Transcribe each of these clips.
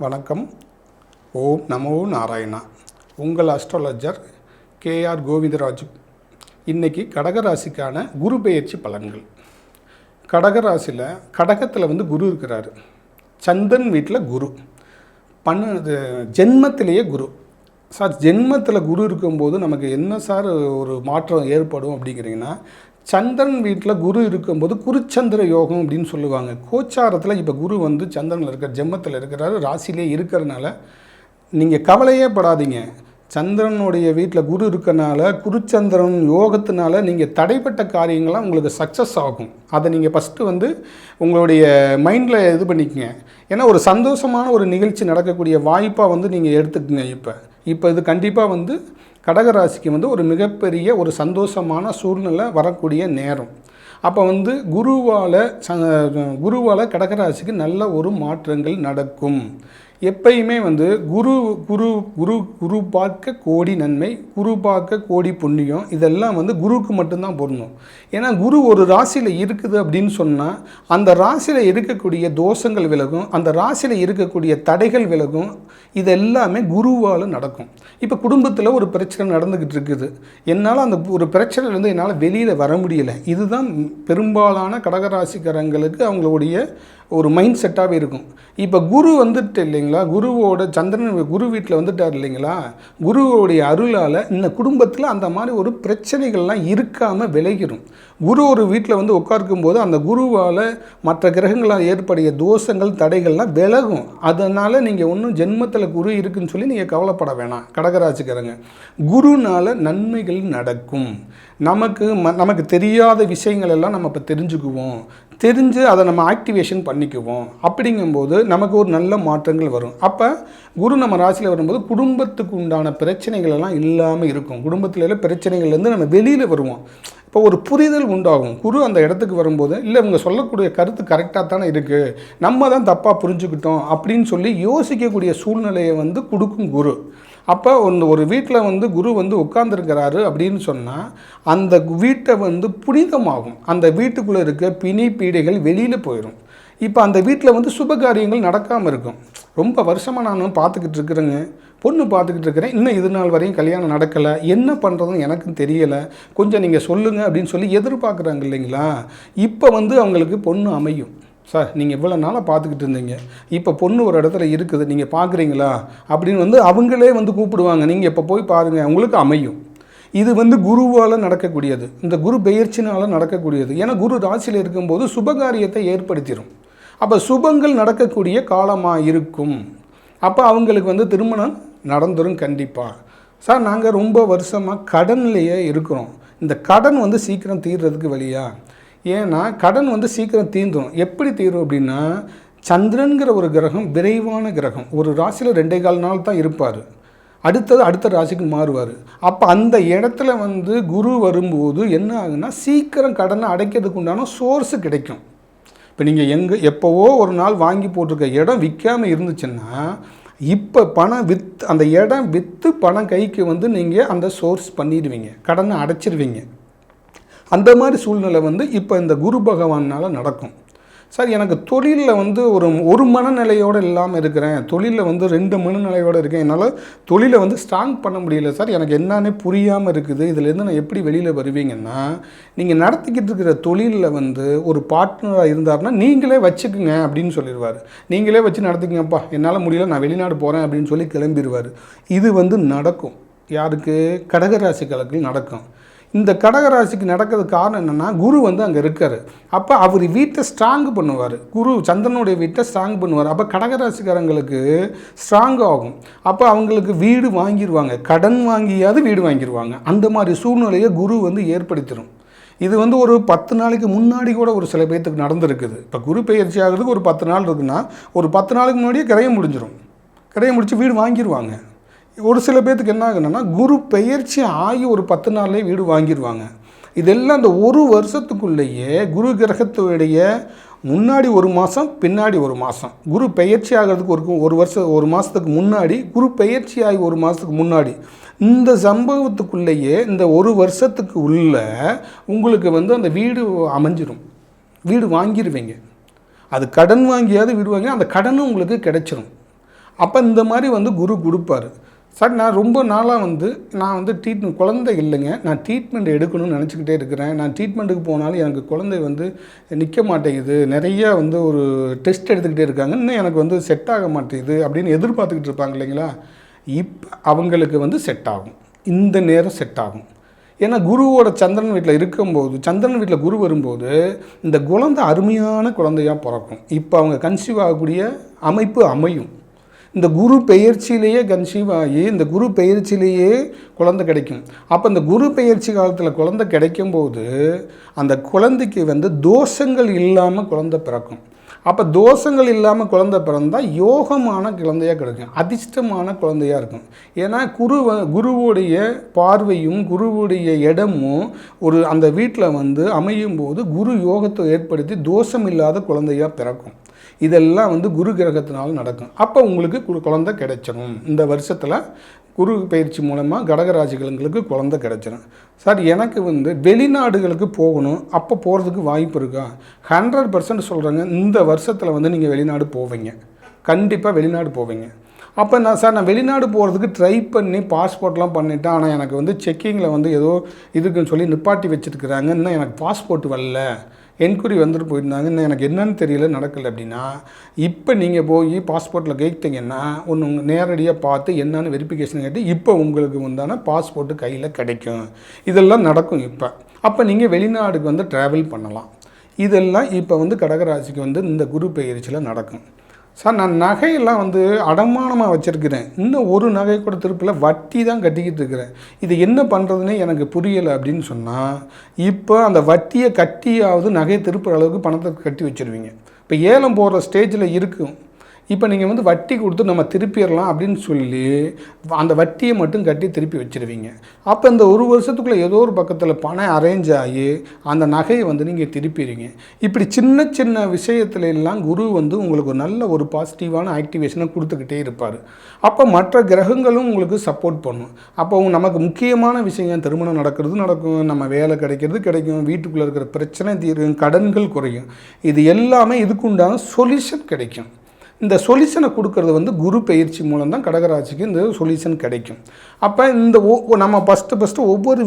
வணக்கம். ஓம் நமோ நாராயணா. உங்கள் astrologer KR Govindaraj. இன்றைக்கி கடகராசிக்கான குரு பெயர்ச்சி பலன்கள். கடகராசியில் கடகத்தில் குரு இருக்கிறாரு. சந்திரன் வீட்டில் குரு ஜென்மத்திலேயே குரு. சார், ஜென்மத்தில் குரு இருக்கும்போது நமக்கு என்ன சார் ஒரு மாற்றம் ஏற்படும் அப்படிங்கிறீங்கன்னா, சந்திரன் வீட்டில் குரு இருக்கும்போது குருச்சந்திர யோகம் அப்படின்னு சொல்லுவாங்க. கோச்சாரத்தில் இப்போ குரு சந்திரனில் இருக்கிற ஜென்மத்தில் இருக்கிறாரு, ராசியிலே இருக்கிறனால நீங்கள் கவலையே படாதீங்க. சந்திரனுடைய வீட்டில் குரு இருக்கனால, குருச்சந்திரன் யோகத்தினால நீங்கள் தடைப்பட்ட காரியங்கள்லாம் உங்களுக்கு சக்ஸஸ் ஆகும். அதை நீங்கள் ஃபஸ்ட்டு உங்களுடைய மைண்டில் இது பண்ணிக்கங்க. ஏன்னா ஒரு சந்தோஷமான ஒரு நிகழ்ச்சி நடக்கக்கூடிய வாய்ப்பாக நீங்கள் எடுத்துக்கங்க. இப்போ இது கண்டிப்பாக கடகராசிக்கு ஒரு மிகப்பெரிய ஒரு சந்தோஷமான சூழ்நிலை வரக்கூடிய நேரம். அப்போ குருவால் கடகராசிக்கு நல்ல ஒரு மாற்றங்கள் நடக்கும். எப்பயுமே குரு குரு குரு குரு பார்க்க கோடி நன்மை, குரு பார்க்க கோடி புண்ணியம். இதெல்லாம் குருவுக்கு மட்டும்தான் பொருந்தும். ஏன்னா குரு ஒரு ராசியில் இருக்குது அப்படின்னு சொன்னால் அந்த ராசியில் இருக்கக்கூடிய தோஷங்கள் விலகும், அந்த ராசியில் இருக்கக்கூடிய தடைகள் விலகும். இது எல்லாமே குருவால் நடக்கும். இப்போ குடும்பத்தில் ஒரு பிரச்சனை நடந்துக்கிட்டு இருக்குது, என்னால் அந்த ஒரு பிரச்சனையிலேருந்து என்னால் வெளியில் வர முடியலை. இதுதான் பெரும்பாலான கடகராசிக்காரங்களுக்கு அவங்களுடைய ஒரு மைண்ட் செட்டாகவே இருக்கும். இப்போ குரு இல்லைங்களா, குருவோட சந்திரன் குரு வீட்டில் இல்லைங்களா, குருவோடைய அருளால் இந்த குடும்பத்தில் அந்த மாதிரி ஒரு பிரச்சனைகள்லாம் இருக்காமல் விலகிடும். குரு ஒரு வீட்டில் உட்கார்க்கும் போது அந்த குருவால் மற்ற கிரகங்களால் ஏற்படைய தோஷங்கள் தடைகள்லாம் விலகும். அதனால் நீங்கள் ஒன்றும் ஜென்மத்தில் குரு இருக்குன்னு சொல்லி நீங்கள் கவலைப்பட வேணாம். கடகராசிக்காரங்க, குருனால் நன்மைகள் நடக்கும். நமக்கு தெரியாத விஷயங்கள் எல்லாம் நம்ம இப்போ தெரிஞ்சுக்குவோம், தெரிஞ்சு அதை நம்ம ஆக்டிவேஷன் பண்ணிக்குவோம். அப்படிங்கும்போது நமக்கு ஒரு நல்ல மாற்றங்கள் வரும். அப்போ குரு நம்ம ராசியில் வரும்போது குடும்பத்துக்கு உண்டான பிரச்சனைகள் எல்லாம் இல்லாமல் இருக்கும். குடும்பத்தில் பிரச்சனைகள்லேருந்து நம்ம வெளியில் வருவோம். இப்போ ஒரு புரிதல் உண்டாகும். குரு அந்த இடத்துக்கு வரும்போது, இல்லை இவங்க சொல்லக்கூடிய கருத்து கரெக்டாக தானே இருக்குது, நம்ம தான் தப்பாக புரிஞ்சுக்கிட்டோம் அப்படின்னு சொல்லி யோசிக்கக்கூடிய சூழ்நிலையை கொடுக்கும் குரு. அப்போ ஒரு வீட்டில் குரு உட்கார்ந்துருக்கிறாரு அப்படின்னு சொன்னால் அந்த வீட்டை புனிதமாகும். அந்த வீட்டுக்குள்ளே இருக்க பிணி பீடைகள் வெளியில் போயிடும். இப்போ அந்த வீட்டில் சுபகாரியங்கள் நடக்காமல் இருக்கும். ரொம்ப வருஷமாக நான் பார்த்துக்கிட்டு இருக்கிறேங்க, பொண்ணு பார்த்துக்கிட்டு இருக்கிறேன், இன்னும் இது நாள் வரையும் கல்யாணம் நடக்கலை, என்ன பண்ணுறதுன்னு எனக்கும் தெரியலை, கொஞ்சம் நீங்கள் சொல்லுங்கள் அப்படின்னு சொல்லி எதிர்பார்க்குறாங்க இல்லைங்களா. இப்போ அவங்களுக்கு பொண்ணு அமையும். சார், நீங்கள் இவ்வளோ நாளாக பார்த்துக்கிட்டு இருந்தீங்க, இப்போ பொண்ணு ஒரு இடத்துல இருக்குது, நீங்கள் பார்க்குறீங்களா அப்படின்னு அவங்களே கூப்பிடுவாங்க. நீங்கள் இப்போ போய் பாருங்கள், உங்களுக்கு அமையும். இது குருவால் நடக்கக்கூடியது, இந்த குரு பெயர்ச்சினால் நடக்கக்கூடியது. ஏன்னா குரு ராசியில் இருக்கும்போது சுபகாரியத்தை ஏற்படுத்திடும். அப்போ சுபங்கள் நடக்கக்கூடிய காலமாக இருக்கும். அப்போ அவங்களுக்கு திருமணம் நடந்துடும் கண்டிப்பாக. சார், நாங்கள் ரொம்ப வருஷமாக கடன்லையே இருக்கிறோம், இந்த கடன் சீக்கிரம் தீர்றதுக்கு வழியா? ஏன்னா கடன் சீக்கிரம் தீர்ந்துடும். எப்படி தீரும் அப்படின்னா, சந்திரன்கிற ஒரு கிரகம் விரைவான கிரகம். ஒரு ராசியில் 2.25 நாள் தான் இருப்பார், அடுத்த ராசிக்கு மாறுவார். அப்போ அந்த இடத்துல குரு வரும்போது என்ன ஆகுன்னா, சீக்கிரம் கடனை அடைக்கிறதுக்கு உண்டான சோர்ஸு கிடைக்கும். இப்போ நீங்கள் எப்போவோ ஒரு நாள் வாங்கி போட்டிருக்க இடம் விற்காமல் இருந்துச்சுன்னா, இப்போ பணம் அந்த இடம் விற்று பணம் கைக்கு நீங்கள் அந்த சோர்ஸ் பண்ணிடுவீங்க, கடனை அடைச்சிருவீங்க. அந்த மாதிரி சூழ்நிலை இப்போ இந்த குரு பகவானால் நடக்கும். சார், எனக்கு தொழிலில் ஒரு மனநிலையோடு இல்லாமல் இருக்கிறேன், தொழிலில் 2 மனநிலையோடு இருக்கேன், என்னால் தொழிலை ஸ்ட்ராங் பண்ண முடியல சார், எனக்கு என்னன்னே புரியாமல் இருக்குது, இதுலேருந்து நான் எப்படி வெளியில் வருவீங்கன்னா, நீங்கள் நடத்திக்கிட்டு இருக்கிற தொழிலில் ஒரு பார்ட்னராக இருந்தார்னா நீங்களே வச்சுக்குங்க அப்படின்னு சொல்லிடுவார். நீங்களே வச்சு நடத்திக்கங்கப்பா, என்னால் முடியல, நான் வெளிநாடு போகிறேன் அப்படின்னு சொல்லி கிளம்பிடுவார். இது நடக்கும். யாருக்கு? கடகராசிகளுக்கு நடக்கும். இந்த கடகராசிக்கு நடக்கிறதுக்கு காரணம் என்னென்னா, குரு அங்கே இருக்கார். அப்போ அவர் வீட்டை ஸ்ட்ராங் பண்ணுவார். குரு சந்திரனுடைய வீட்டை ஸ்ட்ராங் பண்ணுவார். அப்போ கடகராசிக்காரங்களுக்கு ஸ்ட்ராங் ஆகும். அப்போ அவங்களுக்கு வீடு வாங்கிடுவாங்க, கடன் வாங்கியாவது வீடு வாங்கிடுவாங்க. அந்த மாதிரி சூழ்நிலையை குரு ஏற்படுத்திடும். இது ஒரு 10 நாளைக்கு முன்னாடி கூட ஒரு சில பேர்த்துக்கு நடந்திருக்குது. இப்போ குரு பெயர்ச்சி ஆகிறதுக்கு ஒரு 10 நாள் இருக்குன்னா, ஒரு 10 நாளுக்கு முன்னாடியே கிரையம் முடிச்சு வீடு வாங்கிடுவாங்க. ஒரு சில பேர்த்துக்கு என்ன ஆகுன்னா, குரு பெயர்ச்சி ஆகி ஒரு 10 நாள்லேயே வீடு வாங்கிடுவாங்க. இதெல்லாம் அந்த ஒரு வருஷத்துக்குள்ளேயே குரு கிரகத்துடைய முன்னாடி 1 மாதம், பின்னாடி 1 மாதம், குரு பெயர்ச்சி ஆகிறதுக்கு ஒரு மாதத்துக்கு முன்னாடி, குரு பெயர்ச்சி ஆகி 1 மாதத்துக்கு முன்னாடி, இந்த சம்பவத்துக்குள்ளேயே இந்த 1 வருஷத்துக்கு உள்ள உங்களுக்கு அந்த வீடு அமைஞ்சிடும், வீடு வாங்கிடுவீங்க. அது கடன் வாங்கியாவது வீடு வாங்கி அந்த கடனும் உங்களுக்கு கிடைச்சிடும். அப்போ இந்த மாதிரி வந்து குரு கொடுப்பார். சார் நான் ரொம்ப நாளாக நான் ட்ரீட்மெண்ட் குழந்தை இல்லைங்க, நான் ட்ரீட்மெண்ட் எடுக்கணும்னு நினச்சிக்கிட்டே இருக்கிறேன். நான் ட்ரீட்மெண்ட்டுக்கு போனாலும் எனக்கு குழந்தை நிற்க மாட்டேங்குது, நிறையா ஒரு டெஸ்ட் எடுத்துக்கிட்டே இருக்காங்க, இன்னும் எனக்கு செட் ஆக மாட்டேங்குது அப்படின்னு எதிர்பார்த்துக்கிட்டு இருப்பாங்க இல்லைங்களா. இப்போ அவங்களுக்கு செட் ஆகும், இந்த நேரம் செட் ஆகும். ஏன்னா குருவோட சந்திரன் வீட்டில் இருக்கும்போது, சந்திரன் வீட்டில் குரு வரும்போது இந்த குழந்தை அருமையான குழந்தையாக பிறக்கும். இப்போ அவங்க கன்சீவ் ஆகக்கூடிய அமைப்பு அமையும். இந்த குரு பெயர்ச்சியிலேயே கன்சீவ் ஆகி இந்த குரு பெயர்ச்சியிலேயே குழந்தை கிடைக்கும். அப்போ இந்த குரு பெயர்ச்சி காலத்தில் குழந்தை கிடைக்கும்போது அந்த குழந்தைக்கு தோஷங்கள் இல்லாமல் குழந்தை பிறக்கும். அப்போ தோஷங்கள் இல்லாமல் குழந்தை பிறந்தால் யோகமான குழந்தையாக கிடைக்கும், அதிர்ஷ்டமான குழந்தையாக இருக்கும். ஏன்னா குருவுடைய பார்வையும் குருவுடைய இடமும் அந்த வீட்டில் அமையும் போது குரு யோகத்தை ஏற்படுத்தி தோஷம் இல்லாத குழந்தையாக பிறக்கும். இதெல்லாம் குரு கிரகத்தினால நடக்கும். அப்போ உங்களுக்கு குழந்தை கிடைச்சிடும். இந்த வருஷத்தில் குரு பயிற்சி மூலமாக கடகராசிகளுக்கு குழந்தை கிடைச்சிடும். சார் எனக்கு வெளிநாடுகளுக்கு போகணும், அப்போ போகிறதுக்கு வாய்ப்பு இருக்கா? 100% சொல்கிறேங்க, இந்த வருஷத்தில் நீங்கள் வெளிநாடு போவீங்க, கண்டிப்பாக வெளிநாடு போவீங்க. அப்போ நான் வெளிநாடு போகிறதுக்கு ட்ரை பண்ணி பாஸ்போர்ட்லாம் பண்ணிட்டேன், ஆனால் எனக்கு செக்கிங்கில் ஏதோ இதுக்குன்னு சொல்லி நிப்பாட்டி வச்சுருக்குறாங்க, இன்னும் எனக்கு பாஸ்போர்ட் வரல, என்கொயரி வந்துட்டு போயிருந்தாங்க, இன்னும் எனக்கு என்னன்னு தெரியல, நடக்கலை அப்படின்னா இப்போ நீங்கள் போய் பாஸ்போர்ட்டில் கேட்டீங்கன்னா ஒன்று நேரடியாக பார்த்து என்னென்னு வெரிஃபிகேஷன் கேட்டு இப்போ உங்களுக்கு பாஸ்போர்ட்டு கையில் கிடைக்கும். இதெல்லாம் நடக்கும் இப்போ. அப்போ நீங்கள் வெளிநாடுக்கு ட்ராவல் பண்ணலாம். இதெல்லாம் இப்போ கடகராசிக்கு இந்த குரு பெயர்ச்சியில் நடக்கும். சார் நான் நகையெல்லாம் அடமானமாக வச்சுருக்கிறேன், இன்னும் ஒரு நகை கூட திருப்பில், வட்டி தான் கட்டிக்கிட்டு இருக்கிறேன், இது என்ன பண்ணுறதுனே எனக்கு புரியலை அப்படின்னு சொன்னால் இப்போ அந்த வட்டியை கட்டியாவது நகையை திருப்புற அளவுக்கு பணத்தை கட்டி வச்சுருவீங்க. இப்போ ஏலம் போடுற ஸ்டேஜில் இருக்கும். இப்போ நீங்கள் வட்டி கொடுத்து நம்ம திருப்பிடலாம் அப்படின்னு சொல்லி அந்த வட்டியை மட்டும் கட்டி திருப்பி வச்சுருவீங்க. அப்போ இந்த ஒரு வருஷத்துக்குள்ளே ஏதோ ஒரு பக்கத்தில் பணம் அரேஞ்ச் ஆகி அந்த நகையை நீங்கள் திருப்பிடுவீங்க. இப்படி சின்ன சின்ன விஷயத்துல எல்லாம் குரு உங்களுக்கு ஒரு நல்ல ஒரு பாசிட்டிவான ஆக்டிவேஷனை கொடுத்துக்கிட்டே இருப்பார். அப்போ மற்ற கிரகங்களும் உங்களுக்கு சப்போர்ட் பண்ணும். அப்போ நமக்கு முக்கியமான விஷயம், திருமணம் நடக்கும், நம்ம வேலை கிடைக்கும், வீட்டுக்குள்ளே இருக்கிற பிரச்சனை தீரும், கடன்கள் குறையும், இது எல்லாமே இதுக்குண்டான சொல்யூஷன் கிடைக்கும். இந்த சொல்யூஷனை கொடுக்கறது குரு பயிற்சி மூலம் தான் கடகராசிக்கு இந்த சொல்யூஷன் கிடைக்கும். அப்போ இந்த நம்ம ஃபஸ்ட்டு ஒவ்வொரு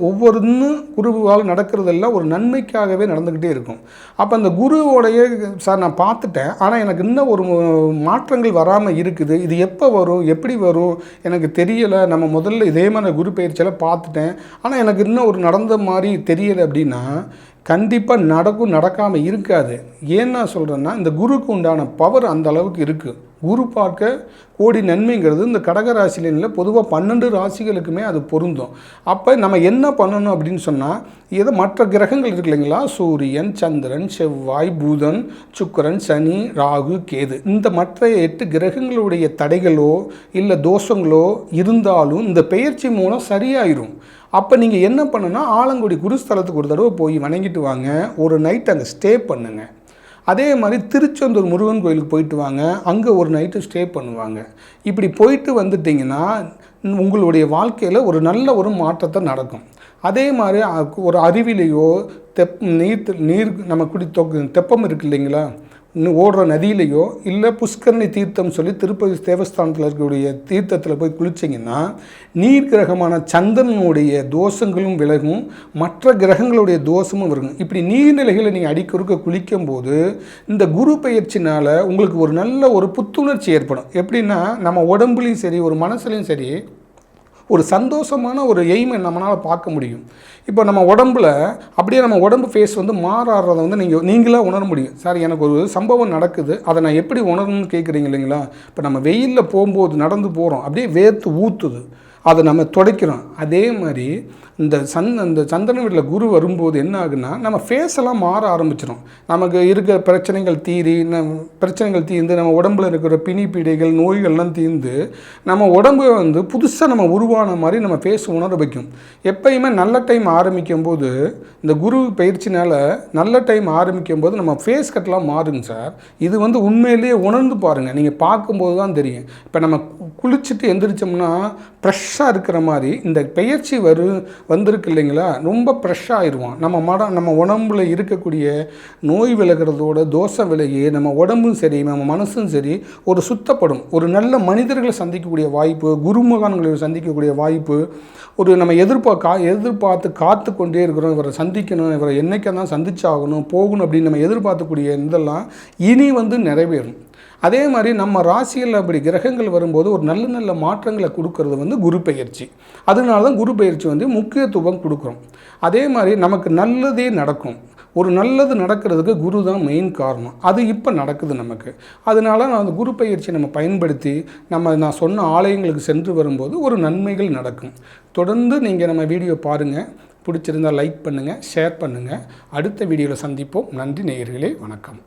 ஒவ்வொன்று குருவால் நடக்கிறதெல்லாம் ஒரு நன்மைக்காகவே நடந்துக்கிட்டே இருக்கும். அப்போ அந்த குருவோடைய சார் நான் பார்த்துட்டேன், ஆனால் எனக்கு இன்னும் ஒரு மாற்றங்கள் வராமல் இருக்குது, இது எப்போ வரும், எப்படி வரும் எனக்கு தெரியலை, நம்ம முதல்ல இதே மாதிரி குரு பயிற்சியெல்லாம் பார்த்துட்டேன், ஆனால் எனக்கு இன்னும் ஒரு நடந்த மாதிரி தெரியலை அப்படின்னா கண்டிப்பாக நடக்கும், நடக்காமல் இருக்காது. ஏன் நான் சொல்கிறேன்னா இந்த குருக்கு உண்டான பவர் அந்த அளவுக்கு இருக்குது. குரு பார்க்க கோடி நன்மைங்கிறது இந்த கடகராசியில் இல்லை, பொதுவாக 12 ராசிகளுக்குமே அது பொருந்தும். அப்போ நம்ம என்ன பண்ணணும் அப்படின்னு சொன்னால், ஏதோ மற்ற கிரகங்கள் இருக்கு இல்லைங்களா, சூரியன், சந்திரன், செவ்வாய், புதன், சுக்கிரன், சனி, ராகு, கேது, இந்த மற்ற 8 கிரகங்களுடைய தடைகளோ இல்லை தோஷங்களோ இருந்தாலும் இந்த பெயர்ச்சி மூலம் சரியாயிரும். அப்போ நீங்கள் என்ன பண்ணுன்னா, ஆலங்குடி குருஸ்தலத்துக்கு ஒரு தடவை போய் வணங்கிட்டு வாங்க, ஒரு நைட் அங்கே ஸ்டே பண்ணுங்க. அதே மாதிரி திருச்செந்தூர் முருகன் கோயிலுக்கு போயிட்டு வாங்க, அங்கே ஒரு நைட்டு ஸ்டே பண்ணுவாங்க. இப்படி போயிட்டு வந்துட்டிங்கன்னா உங்களுடைய வாழ்க்கையில் ஒரு நல்ல ஒரு மாற்றத்தை நடக்கும். அதே மாதிரி ஒரு அருவிலையோ நீர் நம்ம தெப்பம் இருக்கு இல்லைங்களா, ஓடுற நதியிலையோ இல்லை புஷ்கரணி தீர்த்தம் சொல்லி திருப்பதி தேவஸ்தானத்தில் இருக்கக்கூடிய தீர்த்தத்தில் போய் குளிச்சிங்கன்னா நீர் கிரகமான சந்திரனுடைய தோஷங்களும் விலகும், மற்ற கிரகங்களுடைய தோஷமும் இருக்கும். இப்படி நீர்நிலைகளை நீங்கள் அடிக்கொருக்க குளிக்கும்போது இந்த குரு பயிற்சினால் உங்களுக்கு ஒரு நல்ல ஒரு புத்துணர்ச்சி ஏற்படும். எப்படின்னா நம்ம உடம்புலையும் சரி ஒரு மனசுலையும் சரி ஒரு சந்தோஷமான ஒரு எய்மை நம்மளால் பார்க்க முடியும். இப்போ நம்ம உடம்புல அப்படியே நம்ம உடம்பு ஃபேஸ் மாறாடுறதை நீங்களாக உணர முடியும். சார் எனக்கு ஒரு சம்பவம் நடக்குது, அதை நான் எப்படி உணரணும்னு கேட்குறீங்க இல்லைங்களா. இப்போ நம்ம வெயிலில் போகும்போது நடந்து போகிறோம், அப்படியே வேர்த்து ஊற்றுது, அதை நம்ம துடைக்கிறோம். அதே மாதிரி இந்த சந்திரன் வீட்டில் குரு வரும்போது என்ன ஆகுன்னா நம்ம ஃபேஸெல்லாம் மாற ஆரம்பிச்சிடும். நமக்கு இருக்கிற பிரச்சனைகள் தீர்ந்து நம்ம உடம்புல இருக்கிற பிணிப்பீடைகள் நோய்கள்லாம் தீர்ந்து நம்ம உடம்பு புதுசாக நம்ம உருவான மாதிரி நம்ம ஃபேஸ் உணர வைக்கும். எப்பயுமே நல்ல டைம் ஆரம்பிக்கும் போது இந்த குரு பயிற்சினால் நல்ல டைம் ஆரம்பிக்கும் போது நம்ம ஃபேஸ் கட்டெலாம் மாறுங்க சார். இது உண்மையிலேயே உணர்ந்து பாருங்கள், நீங்கள் பார்க்கும்போது தான் தெரியும். இப்போ நம்ம குளிச்சுட்டு எந்திரிச்சோம்னா ஃப்ரெஷ் ஃப்ரெஷ்ஷாக இருக்கிற மாதிரி இந்த பெயர்ச்சி வந்திருக்கு இல்லைங்களா, ரொம்ப ஃப்ரெஷ்ஷாக ஆயிடுவோம். நம்ம உடம்புல இருக்கக்கூடிய நோய் விலகிறதோட தோஷம் விலகி நம்ம உடம்பும் சரி நம்ம மனசும் சரி ஒரு சுத்தப்படும். ஒரு நல்ல மனிதர்களை சந்திக்கக்கூடிய வாய்ப்பு, குருமகான்களை சந்திக்கக்கூடிய வாய்ப்பு, ஒரு நம்ம எதிர்பார்த்து காத்து கொண்டே இருக்கிறோம், இவரை சந்திக்கணும், இவரை என்னைக்கு தான் சந்திச்சாகணும் போகணும் அப்படின்னு நம்ம எதிர்பார்க்கக்கூடிய இதெல்லாம் இனி நிறைவேறும். அதே மாதிரி நம்ம ராசியில் அப்படி கிரகங்கள் வரும்போது ஒரு நல்ல நல்ல மாற்றங்களை கொடுக்கறது குரு பெயர்ச்சி. அதனால தான் குரு பெயர்ச்சி முக்கியத்துவம் கொடுக்குறோம். அதே மாதிரி நமக்கு நல்லதே நடக்கும். ஒரு நல்லது நடக்கிறதுக்கு குரு தான் மெயின் காரணம். அது இப்போ நடக்குது நமக்கு. அதனால அந்த குரு பயிற்சியை நம்ம பயன்படுத்தி நான் சொன்ன ஆலயங்களுக்கு சென்று வரும்போது ஒரு நன்மைகள் நடக்கும். தொடர்ந்து நீங்கள் நம்ம வீடியோ பாருங்கள். பிடிச்சிருந்தால் லைக் பண்ணுங்கள், ஷேர் பண்ணுங்கள். அடுத்த வீடியோவில் சந்திப்போம். நன்றி நேயர்களே, வணக்கம்.